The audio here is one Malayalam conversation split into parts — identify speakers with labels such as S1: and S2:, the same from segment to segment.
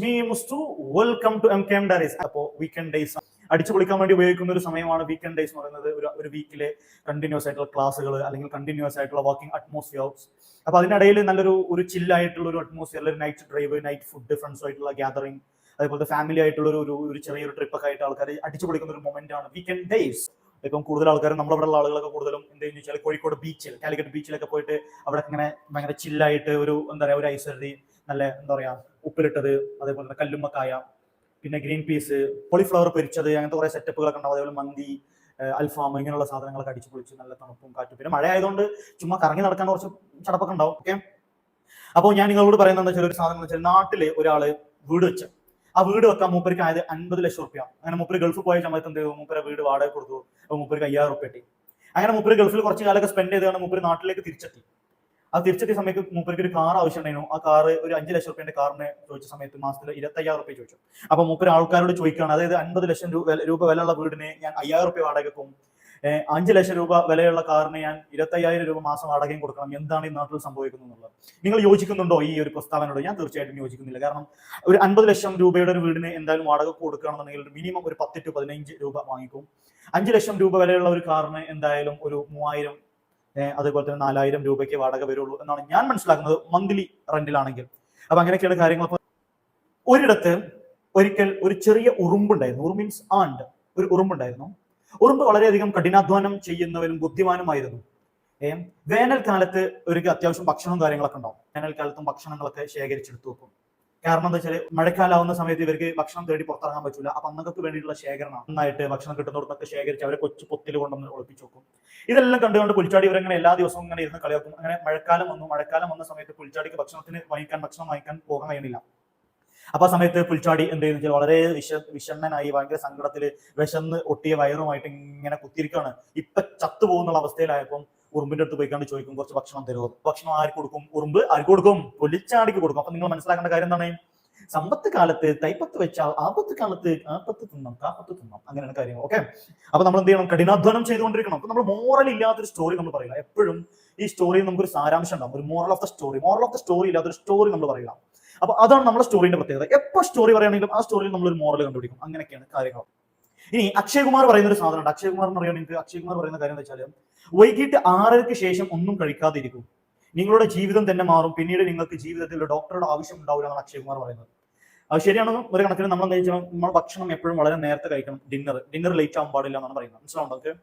S1: Me Musthu welcome to MKM diaries. അപ്പോൾ വീക്കെൻഡ് ഡേയ്സ് അടിച്ചു പൊളിക്കാൻ വേണ്ടി ഉപയോഗിക്കുന്ന ഒരു സമയമാണ് വീക്കെൻഡ് ഡേയ്സ് എന്ന് പറയുന്നത്. ഒരു വീക്കിലെ കണ്ടിന്യൂസ് ആയിട്ടുള്ള ക്ലാസ്സുകൾ അല്ലെങ്കിൽ കണ്ടിന്യൂസ് ആയിട്ടുള്ള വർക്കിംഗ് അറ്റ്മോസ്ഫിയർസ്. അപ്പോൾ അതിനിടയിൽ നല്ലൊരു ചില്ലായിട്ടുള്ള ഒരു അറ്റ്മോസ്ഫിയർ, ഒരു നൈറ്റ് ഡ്രൈവ്, നൈറ്റ് ഫുഡ്, ഫ്രണ്ട്സുമായിട്ടുള്ള ഗ്യാതറിംഗ്, അതേപോലെ ഫാമിലി ആയിട്ടുള്ള ഒരു ചെറിയൊരു ട്രിപ്പൊക്കെ ആയിട്ട് ആൾക്കാർ അടിച്ചു പൊളിക്കുന്ന ഒരു മൊമെന്റ് ആണ് വീക്കെൻഡ് ഡേയ്സ്. ഇപ്പം കൂടുതൽ ആൾക്കാരും നമ്മുടെ ഉള്ള ആളുകളൊക്കെ കൂടുതലും എന്താണെന്ന് വെച്ചാൽ കോഴിക്കോട് ബീച്ചിൽ, കാലിക്കറ്റ് ബീച്ചിലൊക്കെ പോയിട്ട് അവിടെ ഇങ്ങനെ ഭയങ്കര ചില്ലായിട്ട് ഒരു ഒരു ഐസറി, നല്ല ഉപ്പിലിട്ടത്, അതേപോലെ തന്നെ കല്ലുമ്മക്കായ, പിന്നെ ഗ്രീൻ പീസ്, കോളിഫ്ലവർ പൊരിച്ചത്, അങ്ങനത്തെ കുറെ സെറ്റപ്പുകളൊക്കെ ഉണ്ടാവും. അതേപോലെ മന്തി, അൽഫാം, ഇങ്ങനെയുള്ള സാധനങ്ങളൊക്കെ അടിച്ചു പൊളിച്ച് നല്ല തണുപ്പും കാറ്റും. പിന്നെ മഴ ആയതുകൊണ്ട് ചുമ്മാ കറങ്ങി നടക്കാൻ കുറച്ച് ചടപ്പൊക്കെ ഉണ്ടാവും. ഓക്കെ, അപ്പോൾ ഞാൻ നിങ്ങളോട് പറയുന്നത് വെച്ചാൽ ഒരു സാധനം എന്ന് വെച്ചാൽ, നാട്ടില് ഒരാള് വീട് വെച്ച ആ വീട് വെക്കാൻ മൂപ്പർക്ക് ആയത് 50 ലക്ഷം റുപ്യ. അങ്ങനെ മൂപ്പര് ഗൾഫിൽ പോയ സമയത്ത് എന്ത് ചെയ്തു, മൂപ്പരെ വീട് വാടക കൊടുത്തു. അപ്പോൾ മൂപ്പർക്ക് 5000 റുപ്യ കിട്ടി. അങ്ങനെ മൂപ്പര് ഗൾഫിൽ കുറച്ച് കാലമൊക്കെ സ്പെൻഡ് ചെയ്താണ് മൂപ്പര് നാട്ടിലേക്ക് തിരിച്ചെത്തി. ആ തിരിച്ചെത്തിയ സമയത്ത് മൂപ്പർക്ക് ഒരു കാർ ആവശ്യമുണ്ടായിരുന്നു. ആ കാർ ഒരു 5 ലക്ഷം റുപ്യന്റെ കാറിന് ചോദിച്ച സമയത്ത് മാസത്തിൽ 25,000 റുപ്യ ചോദിച്ചു. അപ്പൊ മൂപ്പര് ആൾക്കാരോട് ചോദിക്കുകയാണ്, അതായത് 50 ലക്ഷം രൂപ വിലയുള്ള വീടിന് ഞാൻ 5000 റുപ്യ വാടകക്കും 5 ലക്ഷം രൂപ വിലയുള്ള കാറിന് ഞാൻ 25,000 രൂപ മാസം വാടകയും കൊടുക്കണം. എന്താണ് ഈ നാട്ടിൽ സംഭവിക്കുന്നത് എന്നുള്ളത് നിങ്ങൾ യോജിക്കുന്നുണ്ടോ ഈ ഒരു പ്രസ്താവനയോട്? ഞാൻ തീർച്ചയായിട്ടും യോജിക്കുന്നില്ല. കാരണം ഒരു 50 ലക്ഷം രൂപയുടെ ഒരു വീടിന് എന്തായാലും വാടക കൊടുക്കുകയാണെന്നുണ്ടെങ്കിൽ മിനിമം ഒരു 10 to 15 രൂപ വാങ്ങിക്കും. 5 ലക്ഷം രൂപ വിലയുള്ള ഒരു കാറിന് എന്തായാലും ഒരു 3000, അതേപോലെ തന്നെ 4000 രൂപയ്ക്ക് വാടക വരുള്ളൂ എന്നാണ് ഞാൻ മനസ്സിലാക്കുന്നത്, മന്ത്ലി റെന്റിലാണെങ്കിൽ. അപ്പൊ അങ്ങനെയൊക്കെയാണ് കാര്യങ്ങൾ. അപ്പൊ ഒരിടത്ത് ഒരിക്കൽ ഒരു ചെറിയ ഉറുമ്പുണ്ടായിരുന്നു. ഉറുമ്പ് മീൻസ് ആണ്ട്. ഒരു ഉറുമ്പുണ്ടായിരുന്നു. ഉറുമ്പ് വളരെയധികം കഠിനാധ്വാനം ചെയ്യുന്നവരും ബുദ്ധിമാനുമായിരുന്നു. വേനൽക്കാലത്ത് ഒരു അത്യാവശ്യം ഭക്ഷണവും കാര്യങ്ങളൊക്കെ ഉണ്ടാവും. വേനൽക്കാലത്തും ഭക്ഷണങ്ങളൊക്കെ ശേഖരിച്ചെടുത്തു വെക്കും. കാരണം എന്താ വെച്ചാൽ മഴക്കാലാവുന്ന സമയത്ത് ഇവർക്ക് ഭക്ഷണം തേടി പുറത്തിറങ്ങാൻ പറ്റില്ല. അപ്പൊ അന്നൊക്കെ വേണ്ടിയിട്ടുള്ള ശേഖരണം, നന്നായിട്ട് ഭക്ഷണം കിട്ടുന്നിടത്തൊക്കെ ശേഖരിച്ച് അവരെ കൊച്ചു പൊത്തിൽ കൊണ്ടുവന്ന് ഒളിപ്പിച്ചു വെക്കും. ഇതെല്ലാം കണ്ടുകൊണ്ട് പുൽച്ചാടി ഇവരങ്ങനെ എല്ലാ ദിവസവും ഇങ്ങനെ ഇരുന്ന് കളിയാക്കും. അങ്ങനെ മഴക്കാലം വന്ന സമയത്ത് പുൽച്ചാടിക്ക് ഭക്ഷണം വാങ്ങിക്കാൻ പോകാൻ കഴിയുന്നില്ല. അപ്പൊ ആ സമയത്ത് പുൽച്ചാടി എന്ത് ചെയ്യുന്ന വെച്ചാൽ വളരെ വിഷണ്ണനായി, ഭയങ്കര സങ്കടത്തില്, വിശന്ന് ഒട്ടിയ വയറുമായിട്ട് ഇങ്ങനെ കുത്തിരിക്കുകയാണ്. ഇപ്പൊ ചത്തുപോകുന്നുള്ള അവസ്ഥയിലായപ്പോൾ ഉറുമ്പിന്റെ അടുത്ത് പോയിക്കാണ്ട് ചോദിക്കും, കുറച്ച് ഭക്ഷണം തരുമോ? ഭക്ഷണം ആർക്ക് കൊടുക്കും? ഉറുമ്പ് ആർക്ക് കൊടുക്കും? പുലിച്ചാടിക്ക് കൊടുക്കും. അപ്പൊ നിങ്ങൾ മനസ്സിലാക്കേണ്ട കാര്യം എന്താണ്? സമ്പത്ത് കാലത്ത് തൈപ്പത്ത് വെച്ചാൽ ആപത്ത് കാലത്ത് ആപത്ത് തിന്നാം, കാപ്പത്ത് തിന്നാം. അങ്ങനെയാണ് കാര്യങ്ങൾ. ഓക്കെ, അപ്പൊ നമ്മൾ എന്ത് ചെയ്യണം? കഠിനാധ്വാനം ചെയ്തുകൊണ്ടിരിക്കണം. അപ്പൊ നമ്മൾ മോറൽ ഇല്ലാത്തൊരു സ്റ്റോറി നമ്മൾ പറയില്ല. എപ്പോഴും ഈ സ്റ്റോറിയിൽ നമുക്കൊരു സാരാംശം ഉണ്ടാവും, ഒരു മോറൽ ഓഫ് ദ സ്റ്റോറി ഇല്ലാത്തൊരു സ്റ്റോറി നമ്മൾ പറയില്ല. അപ്പൊ അതാണ് നമ്മുടെ സ്റ്റോറിന്റെ പ്രത്യേകത. എപ്പോ സ്റ്റോറി പറയുകയാണെങ്കിലും ആ സ്റ്റോറിയിൽ നമ്മളൊരു മോറൽ കണ്ടുപിടിക്കും. അങ്ങനെയൊക്കെയാണ് കാര്യങ്ങൾ. ഇനി അക്ഷയ് കുമാർ പറയുന്ന ഒരു സാധനമുണ്ട്. അക്ഷയ് കുമാർ എന്ന് പറയുന്നത്, നിങ്ങൾക്ക് അക്ഷയ് കുമാർ പറയുന്ന കാര്യം എന്ന് വെച്ചാൽ, വൈകിട്ട് 6:00-ക്ക് ശേഷം ഒന്നും കഴിക്കാതിരിക്കും, നിങ്ങളുടെ ജീവിതം തന്നെ മാറും, പിന്നീട് നിങ്ങൾക്ക് ജീവിതത്തിൽ ഒരു ഡോക്ടറുടെ ആവശ്യം ഉണ്ടാവില്ല എന്നാണ് അക്ഷയ് കുമാർ പറയുന്നത്. അത് ശരിയാണെന്ന് ഒരു കണക്കിന്. നമ്മൾ എന്താ വെച്ചാൽ, നമ്മൾ ഭക്ഷണം എപ്പോഴും വളരെ നേരത്തെ കഴിക്കണം. ഡിന്നർ ലേറ്റ് ആവാൻ പാടില്ല എന്നാണ് പറയുന്നത്. മനസ്സിലാവുണ്ടോ? ഓക്കെ,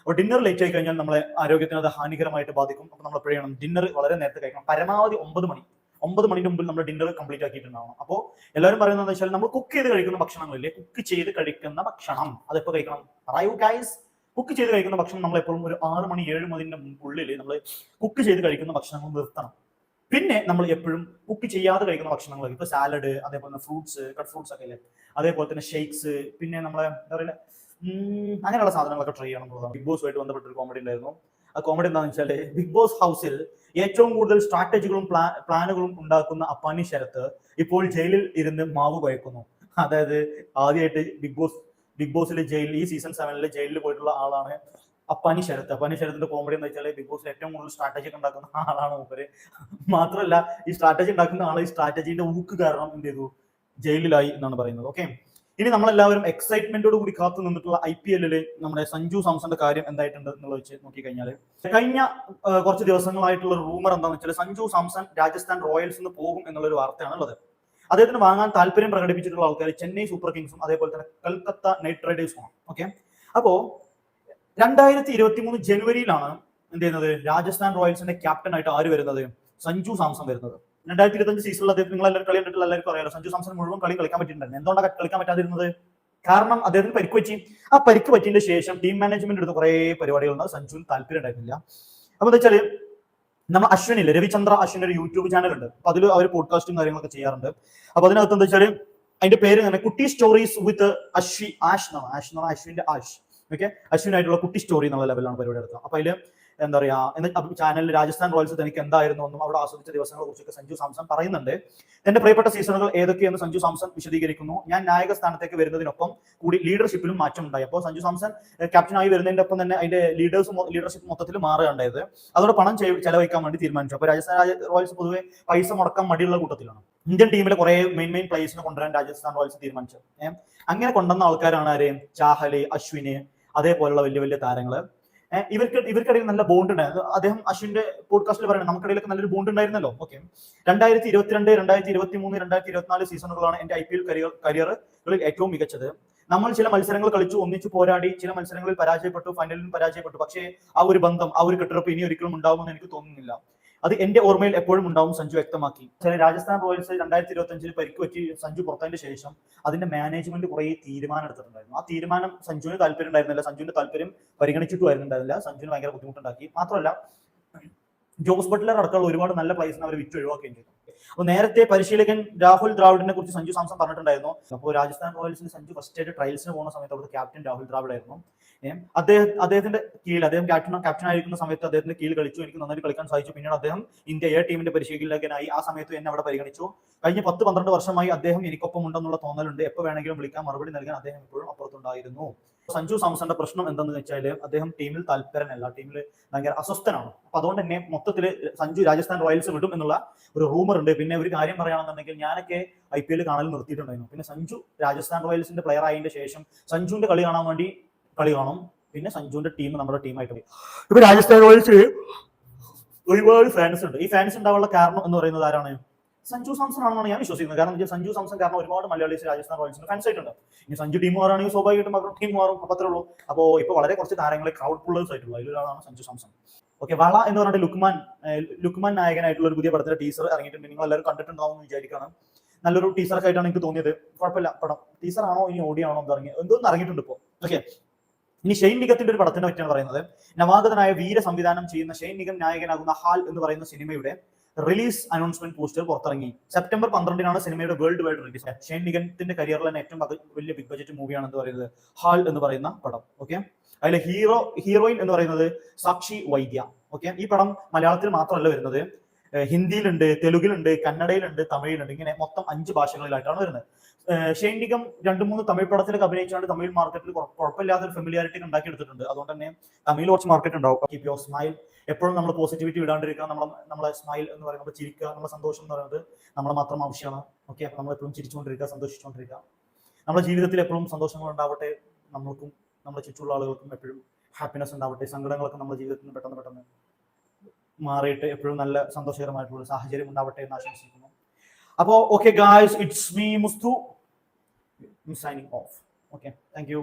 S1: അപ്പോൾ ഡിന്നർ ലേറ്റ് ആയി കഴിഞ്ഞാൽ നമ്മളെ ആരോഗ്യത്തിന് അത് ഹാനികരമായിട്ട് ബാധിക്കും. അപ്പൊ നമ്മൾ എപ്പോഴും ചെയ്യണം? ഡിന്നർ വളരെ നേരത്തെ കഴിക്കണം. പരമാവധി 9 മണിന്റെ മുമ്പിൽ നമ്മൾ ഡിന്നർ കംപ്ലീറ്റ് ആക്കിയിട്ടുണ്ടാവണം. അപ്പോൾ എല്ലാവരും പറയുന്നത് വെച്ചാൽ, നമ്മൾ കുക്ക് ചെയ്ത് കഴിക്കുന്ന ഭക്ഷണങ്ങളില്ലേ, കുക്ക് ചെയ്ത് കഴിക്കുന്ന ഭക്ഷണം അതെപ്പോ കഴിക്കണം? പറയൂ ഗൈസ്. കുക്ക് ചെയ്ത് കഴിക്കുന്ന ഭക്ഷണം നമ്മൾ എപ്പോഴും ഒരു 6 മണി 7 മണിന്റെ ഉള്ളിൽ നമ്മൾ കുക്ക് ചെയ്ത് കഴിക്കുന്ന ഭക്ഷണങ്ങൾ നിർത്തണം. പിന്നെ നമ്മൾ എപ്പോഴും കുക്ക് ചെയ്യാതെ കഴിക്കുന്ന ഭക്ഷണങ്ങൾ, ഇപ്പൊ സാലഡ്, അതേപോലെ ഫ്രൂട്ട്സ്, കട്ട് ഫ്രൂട്ട്സ് ഒക്കെ ഇല്ലേ, അതേപോലെ തന്നെ ഷേക്സ്, പിന്നെ നമ്മളെ എന്താ പറയുക, അങ്ങനെയുള്ള സാധനങ്ങളൊക്കെ ട്രൈ ചെയ്യണം എന്നുള്ളതാണ്. ബിഗ് ബോസുമായിട്ട് ബന്ധപ്പെട്ട ഒരു കോമഡി ഉണ്ടായിരുന്നു. ആ കോമഡി എന്താണെന്ന് വെച്ചാൽ, ബിഗ് ബോസ് ഹൗസിൽ ഏറ്റവും കൂടുതൽ സ്ട്രാറ്റജികളും പ്ലാനുകളും ഉണ്ടാക്കുന്ന അപ്പാനി ശരത്ത് ഇപ്പോൾ ജയിലിൽ ഇരുന്ന് മാവ് കുഴക്കുന്നു. അതായത് ആദ്യമായിട്ട് ബിഗ് ബോസിലെ ഈ സീസൺ 7 ജയിലിൽ പോയിട്ടുള്ള ആളാണ് അപ്പാനി ശരത്ത്. അപ്പാനി ശരത്തിന്റെ കോമഡി എന്ന് വെച്ചാൽ, ബിഗ് ബോസിൽ ഏറ്റവും കൂടുതൽ സ്ട്രാറ്റജി ഉണ്ടാക്കുന്ന ആളാണ് മൂപ്പര്. മാത്രമല്ല, ഈ സ്ട്രാറ്റജി ഉണ്ടാക്കുന്ന ആൾ ഈ സ്ട്രാറ്റജിന്റെ ഊക്ക് കാരണം എന്ത് ചെയ്തു, ജയിലിലായി എന്നാണ് പറയുന്നത്. ഓക്കെ, ഇനി നമ്മളെല്ലാവരും എക്സൈറ്റ്മെന്റോട് കൂടി കാത്തു നിന്നിട്ടുള്ള IPL നമ്മുടെ സഞ്ജു സാംസന്റെ കാര്യം എന്തായിട്ടുണ്ട് എന്നുള്ളത് വെച്ച് നോക്കിക്കഴിഞ്ഞാൽ, കഴിഞ്ഞ കുറച്ച് ദിവസങ്ങളായിട്ടുള്ള റൂമർ എന്താണെന്ന് വെച്ചാൽ, സഞ്ജു സാംസൺ രാജസ്ഥാൻ റോയൽസിൽ പോകും എന്നുള്ളൊരു വാർത്തയാണ് ഉള്ളത്. അദ്ദേഹത്തിന് വാങ്ങാൻ താല്പര്യം പ്രകടിപ്പിച്ചിട്ടുള്ള ആൾക്കാർ ചെന്നൈ സൂപ്പർ കിങ്സും അതേപോലെ തന്നെ കൽക്കത്ത നൈറ്റ് റൈഡേഴ്സുമാണ്. ഓക്കെ, അപ്പോ 2023 ജനുവരിയിലാണ് എന്ത് ചെയ്യുന്നത്, രാജസ്ഥാൻ റോയൽസിന്റെ ക്യാപ്റ്റൻ ആയിട്ട് ആര് വരുന്നത്? സഞ്ജു സാംസൺ വരുന്നത്. 2025 സീസണിൽ അദ്ദേഹം, നിങ്ങൾ എല്ലാവരും കളി കണ്ടിട്ടുള്ള എല്ലാവർക്കും അറിയാലോ, സഞ്ജു സാംസൺ മുഴുവൻ കളിക്കാൻ പറ്റിയിട്ടുണ്ടായിരുന്നു. എന്തുകൊണ്ടാണ് കളിക്കാൻ പറ്റാതിരുന്നത്? കാരണം അദ്ദേഹത്തിന് പരിക്ക് പറ്റി. ആ പരിക്ക് പറ്റിയതിന്റെ ശേഷം ടീം മാനേജ്മെന്റ് എടുത്ത് കുറെ പരിപാടികളുണ്ട്. സഞ്ജുവിന് താല്പര്യം ഉണ്ടായിരുന്നില്ല. അപ്പൊ എന്താ വെച്ചാല്, നമ്മൾ അശ്വിനില്ല, രവിചന്ദ്ര അശ്വിൻ ഒരു യൂട്യൂബ് ചാനൽ ഉണ്ട്. അപ്പൊ അതിൽ അവർ പോഡ്കാസ്റ്റും കാര്യങ്ങളൊക്കെ ചെയ്യാറുണ്ട്. അപ്പൊ അതിനകത്ത് എന്താ വെച്ചാൽ, അതിന്റെ പേര് തന്നെ കുട്ടി സ്റ്റോറീസ് വിത്ത് അശ്വിന്റെ ആഷ്. ഓക്കെ, അശ്വിനായിട്ടുള്ള കുട്ടി സ്റ്റോറി എന്നുള്ള ലെവലിലാണ് പരിപാടി എടുത്തത്. അപ്പൊ അതില് എന്താ പറയാ, ചാനലിൽ രാജസ്ഥാൻ റോയൽസ് തനിക്ക് എന്തായിരുന്നു എന്നും അവിടെ ആസ്വദിച്ച ദിവസങ്ങളെ കുറിച്ചൊക്കെ സഞ്ജു സാംസൺ പറയുന്നുണ്ട്. തന്റെ പ്രിയപ്പെട്ട സീസണുകൾ ഏതൊക്കെയെന്ന് സഞ്ജു സാംസൺ വിശദീകരിക്കുന്നു. ഞാൻ നായക സ്ഥാനത്തേക്ക് വരുന്നതിനൊപ്പം കൂടി ലീഡർഷിപ്പിലും മാറ്റം ഉണ്ടായി. അപ്പോൾ സഞ്ജു സാംസൺ ക്യാപ്റ്റനായി വരുന്നതിന്റെ ഒപ്പം തന്നെ അതിന്റെ ലീഡർഷിപ്പ് മൊത്തത്തിൽ മാറുകയുണ്ടായത്. അതോടെ പണം ചെലവഴിക്കാൻ വേണ്ടി തീരുമാനിച്ചു. അപ്പൊ രാജസ്ഥാൻ റോയൽസ് പൊതുവെ പൈസ മുടക്കാൻ മടിയുള്ള കൂട്ടത്തിലാണ്. ഇന്ത്യൻ ടീമിലെ കുറെ മെയിൻ പ്ലേയേഴ്സിനെ കൊണ്ടുവരാൻ രാജസ്ഥാൻ റോയൽസ് തീരുമാനിച്ചു. അങ്ങനെ കൊണ്ടുവന്ന ആൾക്കാരാണ് ആര്? ചാഹല്, അശ്വിന്, അതേപോലുള്ള വലിയ വലിയ താരങ്ങള്. ഇവർക്കിടയിൽ നല്ല ബോണ്ട് ഉണ്ടായിരുന്നു. അദ്ദേഹം അശ്വിന്റെ പോഡ്കാസ്റ്റിൽ പറയുന്നത് നമുക്കിടയിലൊക്കെ നല്ലൊരു ബോണ്ട് ഉണ്ടായിരുന്നല്ലോ. ഓക്കെ, 2022, 2023, 2024 സീസണുകളാണ് എന്റെ IPL കരിയറുകളിൽ ഏറ്റവും മികച്ചത്. നമ്മൾ ചില മത്സരങ്ങൾ കളിച്ചു, ഒന്നിച്ചു പോരാടി, ചില മത്സരങ്ങളിൽ പരാജയപ്പെട്ടു, ഫൈനലിൽ പരാജയപ്പെട്ടു. പക്ഷേ ആ ഒരു ബന്ധം, ആ ഒരു കെട്ടുറപ്പ് ഇനി ഒരിക്കലും ഉണ്ടാവുമെന്ന് എനിക്ക് തോന്നുന്നില്ല. അത് എന്റെ ഓർമ്മയിൽ എപ്പോഴും ഉണ്ടാവും, സഞ്ജു വ്യക്തമാക്കി. രാജസ്ഥാൻ റോയൽസ് 2025 പരിക്ക് പറ്റി സഞ്ജു പുറത്തതിന് ശേഷം അതിന്റെ മാനേജ്മെന്റ് കുറെ തീരുമാനം എടുത്തിട്ടുണ്ടായിരുന്നു. ആ തീരുമാനം സഞ്ജുവിന് താല്പര്യം ഉണ്ടായിരുന്നില്ല, സഞ്ജുവിന്റെ താല്പര്യം പരിഗണിച്ചിട്ടുണ്ടായിരുന്നില്ല. സഞ്ജുവിന് ഭയങ്കര ബുദ്ധിമുട്ടുണ്ടാക്കി. മാത്രമല്ല ജോസ് ബട്ട്ലർ അടക്കമുള്ള ഒരുപാട് നല്ല പ്ലേയേഴ്സിനെ അവർ വിറ്റ് ഒഴിവാക്കുകയും ചെയ്തു. അപ്പോൾ നേരത്തെ പരിശീലകൻ രാഹുൽ ദ്രാവിഡിനെ കുറിച്ച് സഞ്ജു സാംസൺ പറഞ്ഞിട്ടുണ്ടായിരുന്നു. അപ്പോൾ രാജസ്ഥാൻ റോയൽസിൽ സഞ്ജു ഫസ്റ്റ് ആയിട്ട് ട്രയൽസിന് പോകുന്ന സമയത്ത് അവിടുത്തെ ക്യാപ്റ്റൻ രാഹുൽ ദ്രാവിഡ് ആയിരുന്നു. അദ്ദേഹത്തിന്റെ കീഴിൽ, അദ്ദേഹം ക്യാപ്റ്റൻ ആയിരിക്കുന്ന സമയത്ത് അദ്ദേഹത്തിന്റെ കീഴിൽ കളിച്ചു. എനിക്ക് നന്നായി കളിക്കാൻ സാധിച്ചു. പിന്നീട് അദ്ദേഹം ഇന്ത്യ ടീമിന്റെ പരിശീലകനായി. ആ സമയത്ത് എന്നെ അവിടെ പരിഗണിച്ചു. കഴിഞ്ഞ 10-12 വർഷമായി അദ്ദേഹം എനിക്കൊപ്പം ഉണ്ടെന്നുള്ള തോന്നലുണ്ട്. എപ്പോൾ വേണമെങ്കിലും വിളിക്കാൻ, മറുപടി നൽകാൻ അദ്ദേഹം ഇപ്പോഴും അപ്പുറത്തുണ്ടായിരുന്നു. സഞ്ജു സാംസന്റെ പ്രശ്നം എന്താണെന്ന് വെച്ചാൽ അദ്ദേഹം ടീമിൽ താല്പര്യനല്ല, ടീമിൽ ഭയങ്കര അസ്വസ്ഥനാണ്. അപ്പൊ അതുകൊണ്ട് തന്നെ മൊത്തത്തില് സഞ്ജു രാജസ്ഥാൻ റോയൽസ് വിടും എന്നുള്ള ഒരു റൂമർ ഉണ്ട്. പിന്നെ ഒരു കാര്യം പറയുകയാണെന്നുണ്ടെങ്കിൽ ഞാനൊക്കെ IPL കാണൽ നിർത്തിയിട്ടുണ്ടായിരുന്നു. പിന്നെ സഞ്ജു രാജസ്ഥാൻ റോയൽസിന്റെ പ്ലെയർ ആയതിന്റെ ശേഷം സഞ്ജുവിന്റെ കളി കാണാൻ വേണ്ടി കളി കാണും. പിന്നെ സഞ്ജുവിന്റെ ടീം നമ്മുടെ ടീമായിട്ട് പോയി. ഇപ്പൊ രാജസ്ഥാൻ റോയൽസ് ഒരുപാട് ഫാൻസ് ഉണ്ട്. ഈ ഫാൻസ് ഉണ്ടാവാനുള്ള കാരണം എന്ന് പറയുന്നത് ആരാണ്? സഞ്ജു സാംസൺ ആണെന്നാണ് ഞാൻ വിശ്വസിക്കുന്നത്. കാരണം സഞ്ജു സാംസൺ കാരണം ഒരുപാട് മലയാളീസ് രാജസ്ഥാൻ റോയൽസിന് ഫാൻസ് ആയിട്ടുണ്ട്. ഇനി സഞ്ജു ടീം മാറുകയാണെങ്കിൽ സ്വാഭാവികമായിട്ടും അവരുടെ ടീം മാറും. അപ്പൊ അത്രേ ഉള്ളൂ. അപ്പോൾ ഇപ്പൊ വളരെ കുറച്ച് താരങ്ങളെ ക്രൗഡ് പുള്ളേഴ്സ് ആയിട്ടുള്ള അതിലൊരാളാണ് സഞ്ജു സാംസൺ. ഓക്കെ, വള എന്ന് പറഞ്ഞിട്ട് ലുക്മാൻ നായകനായിട്ടുള്ള ഒരു പുതിയ പടത്തിന്റെ ടീസർ ഇറങ്ങിയിട്ടുണ്ട്. നിങ്ങൾ എല്ലാവരും കണ്ടിട്ടുണ്ടാവും എന്ന് വിചാരിക്കണം. നല്ലൊരു ടീസറൊക്കെ ആയിട്ടാണ് എനിക്ക് തോന്നിയത്. കുഴപ്പമില്ല. പടം ടീസർ ആണോ ഇനി ഓഡിയോ ആണോ എന്തോന്ന് ഇറങ്ങിയിട്ടുണ്ട് ഇപ്പോൾ. ഓക്കെ, ഇനി ഷെയ്ൻ നിഗത്തിന്റെ ഒരു പടത്തിനെ പറ്റിയാണ് പറയുന്നത്. നവാഗതനായ വീര സംവിധാനം ചെയ്യുന്ന ഷെയ്ൻ നിഗം നായകനാകുന്ന ഹാൽ എന്ന് പറയുന്ന സിനിമയുടെ റിലീസ് അനൗൺസ്മെന്റ് പോസ്റ്റർ പുറത്തിറങ്ങി. സെപ്റ്റംബർ 12 സിനിമയുടെ വേൾഡ് വൈഡ് റിലീസ്. ഷെയ്ൻ നിഗത്തിന്റെ കരിയറിൽ തന്നെ ഏറ്റവും വലിയ ബിഗ് ബഡ്ജറ്റ് മൂവിയാണ് എന്ന് പറയുന്നത് ഹാൽ എന്ന് പറയുന്ന പടം. ഓക്കെ, അതിലെ ഹീറോയിൻ എന്ന് പറയുന്നത് സാക്ഷി വൈദ്യ. ഓക്കെ, ഈ പടം മലയാളത്തിൽ മാത്രമല്ല വരുന്നത്, ഹിന്ദിയിലുണ്ട്, തെലുങ്കിലുണ്ട്, കന്നഡയിലുണ്ട്, തമിഴിലുണ്ട്. ഇങ്ങനെ മൊത്തം 5 ഭാഷകളിലായിട്ടാണ് വരുന്നത്. ഷെയ്ൻ നിഗം 2-3 തമിഴ് പടത്തിലൊക്കെ അഭിനയിച്ചാണ് തമിഴ് മാർക്കറ്റിൽ കുഴപ്പമില്ലാത്ത ഒരു ഫെമിലിയാരിറ്റി ഉണ്ടാക്കിയെടുത്തിട്ടുണ്ട്. അതുകൊണ്ട് തന്നെ തമിഴിൽ കുറച്ച് മാർക്കറ്റ് ഉണ്ടാവും. Keep your smile. എപ്പോഴും നമ്മൾ പോസിറ്റിവിറ്റി വിടാണ്ടിരിക്കുക. നമ്മളെ സ്മൈൽ എന്ന് പറയുന്നത് ചിരിക്കുക. നമ്മുടെ സന്തോഷം എന്ന് പറയുന്നത് നമ്മളെ മാത്രം ആവശ്യമാണ്. ഓക്കെ, അപ്പോൾ നമ്മൾ എപ്പോഴും ചിരിച്ചുകൊണ്ടിരിക്കുക, സന്തോഷിച്ചുകൊണ്ടിരിക്കുക. നമ്മുടെ ജീവിതത്തിൽ എപ്പോഴും സന്തോഷങ്ങൾ ഉണ്ടാവട്ടെ. നമ്മൾക്കും നമ്മുടെ ചുറ്റുള്ള ആളുകൾക്കും എപ്പോഴും ഹാപ്പിനെസ് ഉണ്ടാവട്ടെ. സങ്കടങ്ങളൊക്കെ നമ്മുടെ ജീവിതത്തിൽ നിന്ന് പെട്ടെന്ന് മാറിയിട്ട് എപ്പോഴും നല്ല സന്തോഷകരമായിട്ടുള്ള സാഹചര്യം ഉണ്ടാവട്ടെ എന്ന് ആശംസിക്കുന്നു. അപ്പോൾ okay guys, it's me Mustu. I'm signing off. Okay, thank you.